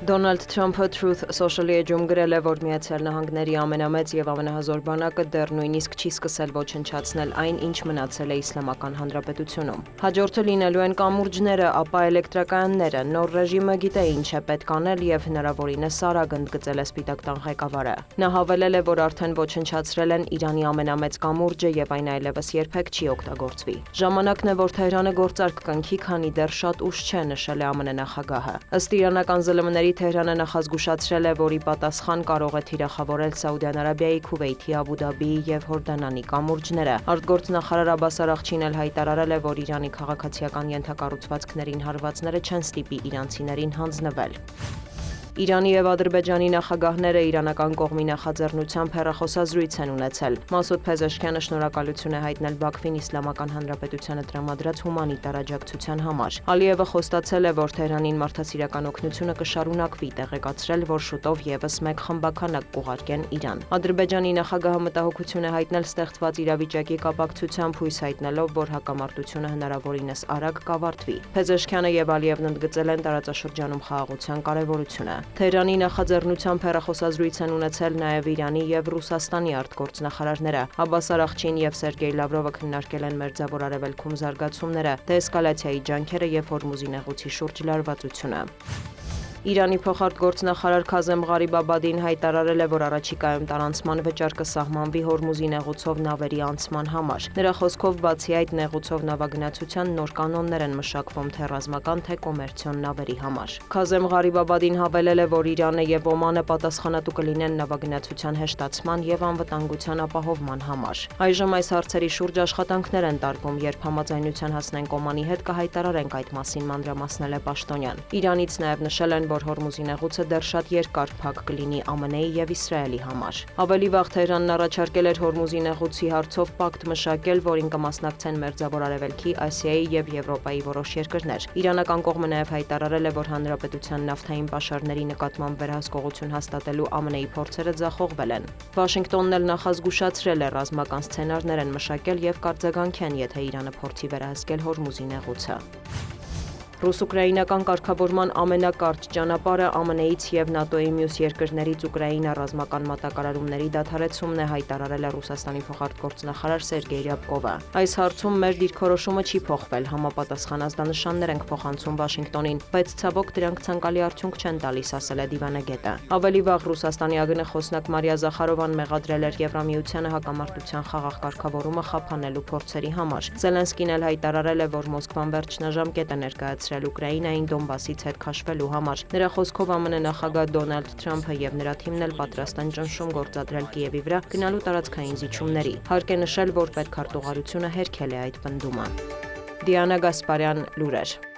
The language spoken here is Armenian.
Դոնալդ Թրամփը Truth Social-ի էջում գրել է, որ Միացյալ Նահանգների ամենամեծ եւ ամենահզոր բանակը դեռ նույնիսկ չի սկսել ոչնչացնել այն, ինչ մնացել է Իսլամական Հանրապետությունում։ Հաջորդը լինելու են կամուրջները, ապա էլեկտրակայանները, նոր ռեժիմը գիտե ինչ է պետք անել եւ հնարավորինս արագ ընդգծել է Սպիտակ տան ղեկավարը։ Նա հավելել է, որ արդեն ոչնչացրել են Իրանի ամենամեծ կամուրջը եւ այն այլևս երբեք չի օգտագործվի։ Ժամանակն է, որ Թեհրանը գործարք կնքի, քանի դեռ շատ ուշ չէ, նշել է ԱՄՆ նախագահը։ Ըստ իրանական ԶԼՄ-ների Թեհրանը նախազգուշացրել է, որ ի պատասխան կարող է թիրախավորել Սաուդյան Արաբիայի, Քուվեյթի, Աբու Դաբիի եւ Հորդանանի կամուրջները։ Արտգործնախարար Աբբաս Արաղչին էլ հայտարարել է, որ Իրանի քաղաքացիական ենթակառուցվածքներին հարվածները չեն ստիպի իրանցիներին հանձնվել։ Իրանի եւ Ադրբեջանի նախագահները իրանական կողմի նախաձեռնությամբ հեռախոսազրույց են ունեցել։ Մասուդ Փեզեշքյանը շնորհակալություն է հայտնել Բաքվին Իսլամական Հանրապետությանը տրամադրած հումանիտար աջակցության համար։ Ալիևը խոստացել է, որ Թեհրանին մարդասիրական օգնությունը կշարունակվի, տեղեկացրել, որ շուտով եւս մեկ խմբականակ կուղարկեն Իրան։ Ադրբեջանի նախագահը մտահոգություն է հայտնել ստեղծված իրավիճակի կապակցությամբ, հույս հայտնելով, որ հակամարտությունը հնարավորինս արագ կավարտվի։ Փեզեշքյանը եւ Ալիևն ընդգծել են տարածաշրջանում խաղաղության կարեւորությունը։ Թեհրանի նախաձեռնությամբ հեռախոսազրույց են ունեցել նաև Իրանի եւ Ռուսաստանի արտգործնախարարները։ Աբբաս Արաղչին եւ Սերգեյ Լավրովը քննարկել են Մերձավոր Արևելքում զարգացումները, դեէսկալացիայի ջանքերը եւ Հորմուզի նեղուցի շուրջ լարվածությունը։ Իրանի փոխարտգործնախարար Քազեմ Ղարիբաբադին հայտարարել է, որ առաջիկայում տարանցման վճար կսահմանվի Հորմուզի նեղուցով նավերի անցման համար։ Նրա խոսքով, բացի այդ, նեղուցով նավագնացության նոր կանոններ են մշակվում թե ռազմական, թե կոմերցիոն նավերի համար։ Քազեմ Ղարիբաբադին հավելել է, որ Իրանը եւ Օմանը պատասխանատու կլինեն նավագնացության հեշտացման եւ անվտանգության ապահովման համար։ Այժմ այս հարցերի շուրջ աշխատանքներ են տարվում, երբ համաձայնության հասնենք Օմանի հետ կհայտարարենք այդ մասին, մանրամասնել է պաշտոնյան։ Իրանից նաեւ նշել են, որ Հորմուզի նեղուցը դեռ շատ երկար փակ կլինի ԱՄՆ-ի եւ Իսրայելի համար։ Ավելի վաղ Թեհրանն առաջարկել էր Հորմուզի նեղուցի հարցով պակտ մշակել, որին կմասնակցեն Մերձավոր Արևելքի, Ասիայի եւ Եվրոպայի որոշ երկրներ։ Իրանական կողմը նաեւ հայտարարել է, որ հանրապետության նավթային պաշարների նկատմամբ վերահսկողություն հաստատելու ԱՄՆ-ի փորձերը ձախողվել են։ Վաշինգտոնն էլ նախազգուշացրել է, ռազմական սցենարներ են մշակել եւ կարձագանքեն, եթե Իրանը փորձի վերահսկել Հորմուզի նեղուցը։ Ռուս-ուկրաինական կարգավորման ամենակարճ ճանապարհը ԱՄՆ-ից եւ ՆԱՏՕ-ի մյուս երկրներից Ուկրաինա ռազմական մատակարարումների դադարեցումն է, հայտարարել է Ռուսաստանի փոխարտգործնախարար Սերգեյ Ռյաբկովը։ Այս հարցում մեր դիրքորոշումը չի փոխվել, համապատասխան ազդանշաններ ենք փոխանցում Վաշինգտոնին, բայց ցավոք դրանք ցանկալի արդյունք չեն տալիս, ասել է դիվանագետը։ Ավելի վաղ Ռուսաստանի ԱԳՆ խոսնակ Մարիա Զախարովան մեղադրել էր Եվրամիությանը հակամարտության խաղաղ կարգավորումը խափանելու փորձերի համար։ Զելենսկին էլ հայտարարել է, որ Մոսկվան վերջնաժամկետ է ներկայացրել Ուկրաինային Դոնբասից հետ քաշվելու համար։ Նրա խոսքով ԱՄՆ նախագահ Դոնալդ Թրամփը եւ նրա թիմն էլ պատրաստ են ճնշում գործադրել Կիևի վրա գնալու տարածքային զիջումների։ Հարկ է նշել, որ պետքարտուղարությունը հերքել է այդ պնդումը։ Դիանա Գասպարյան, լուրեր։